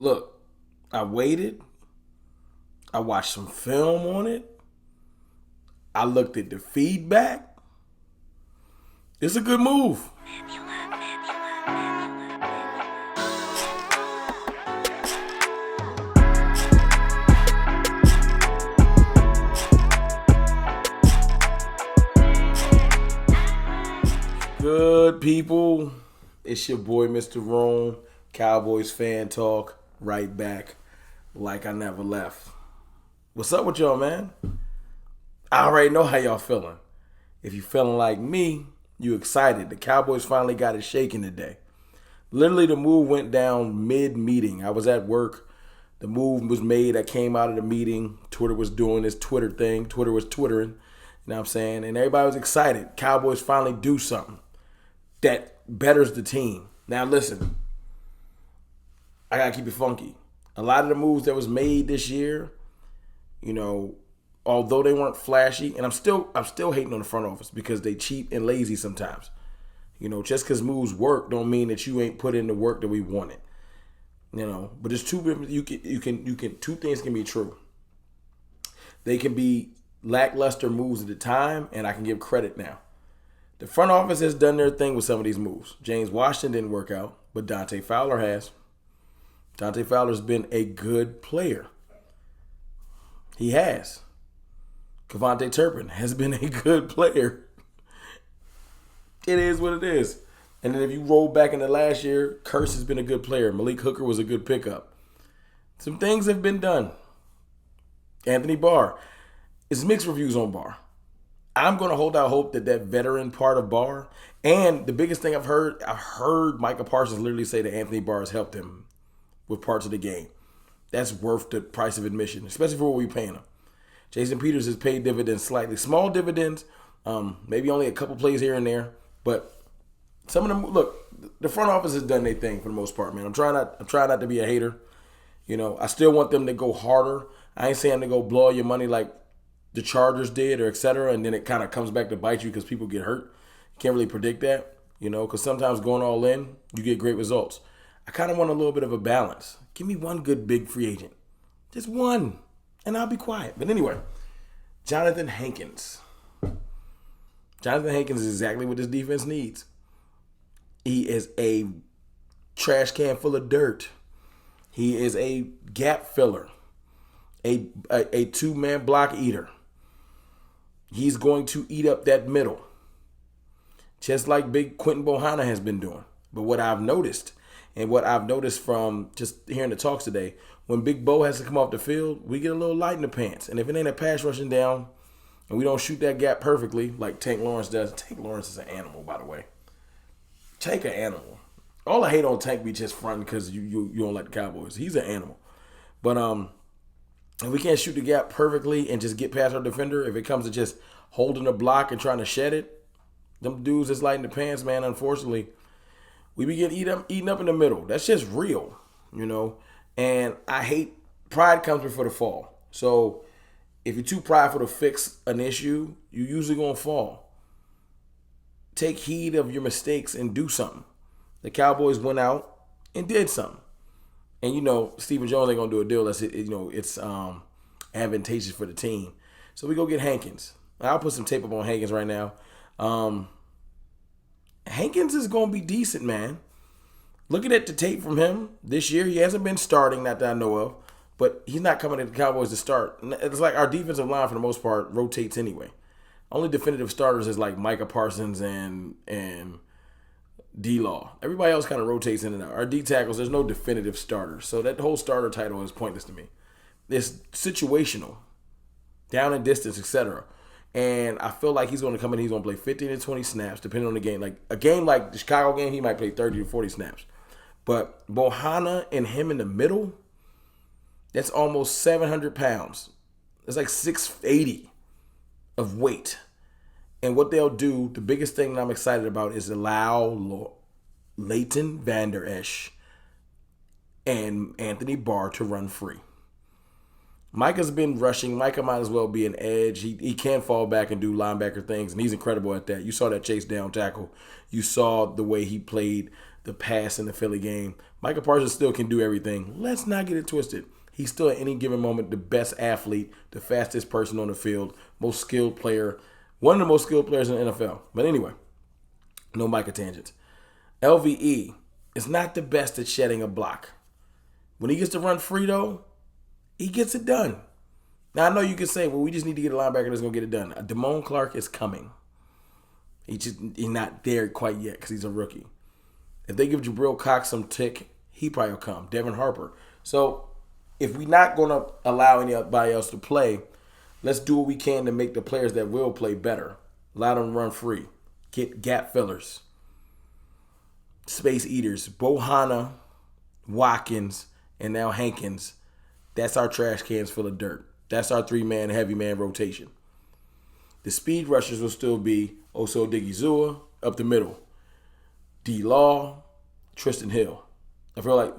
Look, I waited. I watched some film on it. I looked at the feedback. It's a good move. Good people. It's your boy, Mr. Rome, Cowboys fan talk, right back like I never left. What's up with y'all, man? I already know how y'all feeling. If you feeling like me, you excited. The Cowboys finally got it shaking today. Literally, the move went down mid-meeting. I was at work. The move was made. I came out of the meeting. Twitter was doing this Twitter thing. Twitter was twittering. You know what I'm saying? And everybody was excited. Cowboys finally do something that betters the team. Now, listen. I got to keep it funky. A lot of the moves that was made this year, you know, although they weren't flashy, and I'm still hating on the front office because they cheap and lazy sometimes. You know, just because moves work don't mean that you ain't put in the work that we wanted. You know, but there's two things can be true. They can be lackluster moves at the time, and I can give credit now. The front office has done their thing with some of these moves. James Washington didn't work out, but Dante Fowler has. Dante Fowler's been a good player. He has. Kevontae Turpin has been a good player. It is what it is. And then if you roll back into last year, Curse has been a good player. Malik Hooker was a good pickup. Some things have been done. Anthony Barr. It's mixed reviews on Barr. I'm going to hold out hope that veteran part of Barr, and the biggest thing I've heard Micah Parsons literally say that Anthony Barr has helped him with parts of the game. That's worth the price of admission, especially for what we're paying him. Jason Peters has paid dividends slightly. Small dividends, maybe only a couple plays here and there. But some of them, look, the front office has done their thing for the most part, man. I'm trying not to be a hater. You know, I still want them to go harder. I ain't saying to go blow all your money like the Chargers did or et cetera, and then it kind of comes back to bite you because people get hurt. You can't really predict that, you know, because sometimes going all in, you get great results. I kind of want a little bit of a balance. Give me one good big free agent. Just one, and I'll be quiet. But anyway, Johnathan Hankins. Johnathan Hankins is exactly what this defense needs. He is a trash can full of dirt. He is a gap filler, a two-man block eater. He's going to eat up that middle, just like Big Quentin Bohanna has been doing. But what I've noticed, and what I've noticed from just hearing the talks today, when Big Bo has to come off the field, we get a little light in the pants. And if it ain't a pass rushing down, and we don't shoot that gap perfectly like Tank Lawrence does. Tank Lawrence is an animal, by the way. Tank an animal. All I hate on Tank be just front because you don't like the Cowboys. He's an animal. But if we can't shoot the gap perfectly and just get past our defender, if it comes to just holding a block and trying to shed it, them dudes that's light in the pants, man, unfortunately, we be getting eaten up in the middle. That's just real, you know. And I hate pride comes before the fall. So if you're too prideful to fix an issue, you usually gonna fall. Take heed of your mistakes and do something. The Cowboys went out and did something. And you know, Stephen Jones ain't gonna do a deal that's it's advantageous for the team. So we go get Hankins. I'll put some tape up on Hankins right now. Hankins is gonna be decent, man. Looking at the tape from him this year, he hasn't been starting, not that I know of, but he's not coming to the Cowboys to start. It's like our defensive line, for the most part, rotates anyway. Only definitive starters is like Micah Parsons and D-Law. Everybody else kind of rotates in and out. Our D tackles, there's no definitive starters. So that whole starter title is pointless to me. It's situational, down and distance, etc. And I feel like he's going to come in, he's going to play 15 to 20 snaps, depending on the game. Like a game like the Chicago game, he might play 30 to 40 snaps. But Bohanna and him in the middle, that's almost 700 pounds. It's like 680 of weight. And what they'll do, the biggest thing that I'm excited about is allow Leighton Vander Esch and Anthony Barr to run free. Micah's been rushing. Micah might as well be an edge. He can fall back and do linebacker things, and he's incredible at that. You saw that chase down tackle. You saw the way he played the pass in the Philly game. Micah Parsons still can do everything. Let's not get it twisted. He's still at any given moment the best athlete, the fastest person on the field, most skilled player, one of the most skilled players in the NFL. But anyway, no Micah tangents. LVE is not the best at shedding a block. When he gets to run free, though, he gets it done. Now, I know you can say, well, we just need to get a linebacker that's going to get it done. Damone Clark is coming. He's not there quite yet because he's a rookie. If they give Jabril Cox some tick, he probably will come. Devin Harper. So, if we're not going to allow anybody else to play, let's do what we can to make the players that will play better. Allow them to run free. Get gap fillers. Space eaters. Bohanna, Watkins, and now Hankins. That's our trash cans full of dirt. That's our three-man, heavy-man rotation. The speed rushers will still be Oso Digizua up the middle. D-Law, Tristan Hill. I feel like,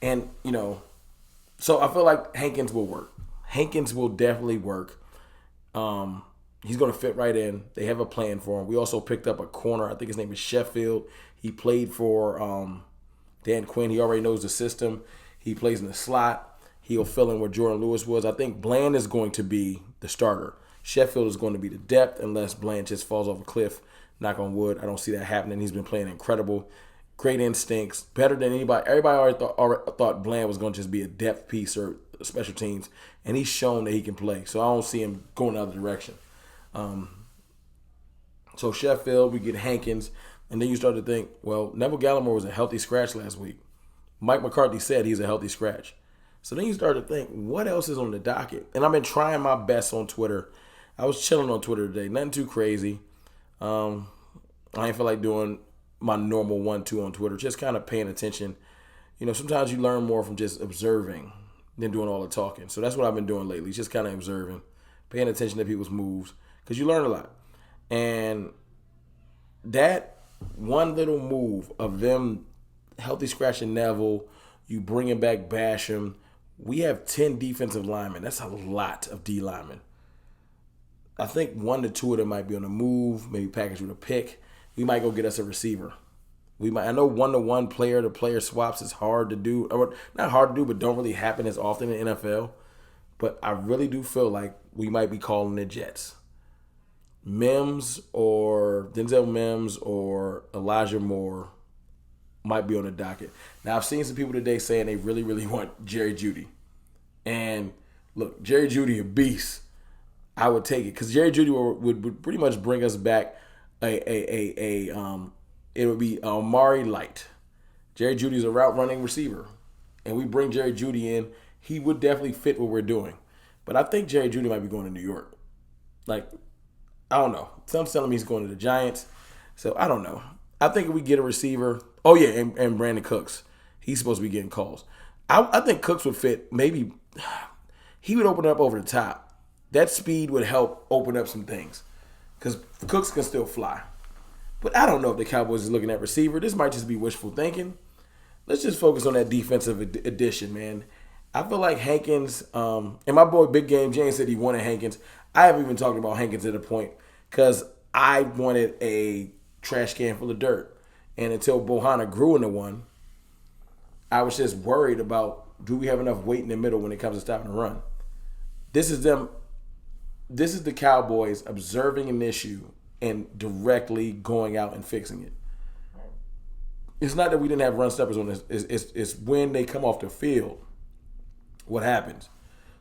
and, so I feel like Hankins will work. Hankins will definitely work. He's going to fit right in. They have a plan for him. We also picked up a corner. I think his name is Sheffield. He played for Dan Quinn. He already knows the system. He plays in the slot. He'll fill in where Jordan Lewis was. I think Bland is going to be the starter. Sheffield is going to be the depth unless Bland just falls off a cliff. Knock on wood. I don't see that happening. He's been playing incredible. Great instincts. Better than anybody. Everybody already thought Bland was going to just be a depth piece or special teams. And he's shown that he can play. So I don't see him going the other direction. So Sheffield, we get Hankins. And then you start to think, well, Neville Gallimore was a healthy scratch last week. Mike McCarthy said he's a healthy scratch. So then you start to think, what else is on the docket? And I've been trying my best on Twitter. I was chilling on Twitter today. Nothing too crazy. I ain't feel like doing my normal 1-2 on Twitter. Just kind of paying attention. Sometimes you learn more from just observing than doing all the talking. So that's what I've been doing lately. Just kind of observing. Paying attention to people's moves. Because you learn a lot. And that one little move of them healthy scratching Neville, you bringing back Basham. We have 10 defensive linemen. That's a lot of D linemen. I think 1 to 2 of them might be on the move, maybe package with a pick. We might go get us a receiver. I know 1-to-1 player-to-player swaps is hard to do. Or not hard to do, but don't really happen as often in the NFL. But I really do feel like we might be calling the Jets. Mims or Denzel Mims or Elijah Moore might be on the docket. Now, I've seen some people today saying they really, really want Jerry Judy. And, look, Jerry Judy, a beast. I would take it. Because Jerry Judy would pretty much bring us back it would be Amari Light. Jerry Judy's a route running receiver. And we bring Jerry Judy in. He would definitely fit what we're doing. But I think Jerry Judy might be going to New York. I don't know. Some telling me he's going to the Giants. So, I don't know. I think if we get a receiver. Oh, yeah, and Brandon Cooks. He's supposed to be getting calls. I think Cooks would fit. Maybe he would open up over the top. That speed would help open up some things. Because Cooks can still fly. But I don't know if the Cowboys is looking at receiver. This might just be wishful thinking. Let's just focus on that defensive addition, man. I feel like Hankins, and my boy Big Game James said he wanted Hankins. I haven't even talked about Hankins at a point because I wanted a trash can full of dirt. And until Bohanna grew into one, I was just worried about, do we have enough weight in the middle when it comes to stopping the run? This is the Cowboys observing an issue and directly going out and fixing it. It's not that we didn't have run steppers on this. It's when they come off the field, what happens.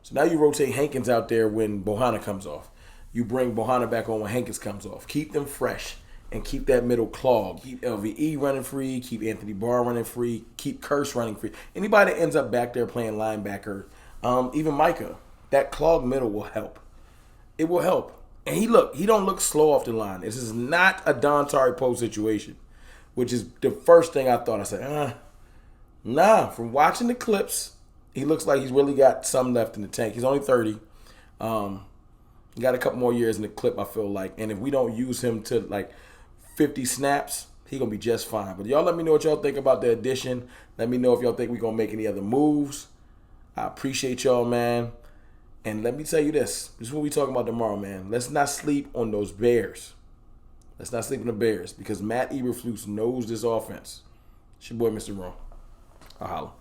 So now you rotate Hankins out there when Bohanna comes off. You bring Bohanna back on when Hankins comes off. Keep them fresh and keep that middle clogged. Keep LVE running free. Keep Anthony Barr running free. Keep Curse running free. Anybody that ends up back there playing linebacker, even Micah, that clogged middle will help. It will help. And he don't look slow off the line. This is not a Don Tari Poe situation, which is the first thing I thought. I said, nah. From watching the clips, he looks like he's really got some left in the tank. He's only 30. He got a couple more years in the clip, I feel like. And if we don't use him to 50 snaps, he going to be just fine. But y'all let me know what y'all think about the addition. Let me know if y'all think we're going to make any other moves. I appreciate y'all, man. And let me tell you this. This is what we talking about tomorrow, man. Let's not sleep on those Bears. Let's not sleep on the Bears because Matt Eberflus knows this offense. It's your boy, Mr. Wrong. I'll holla.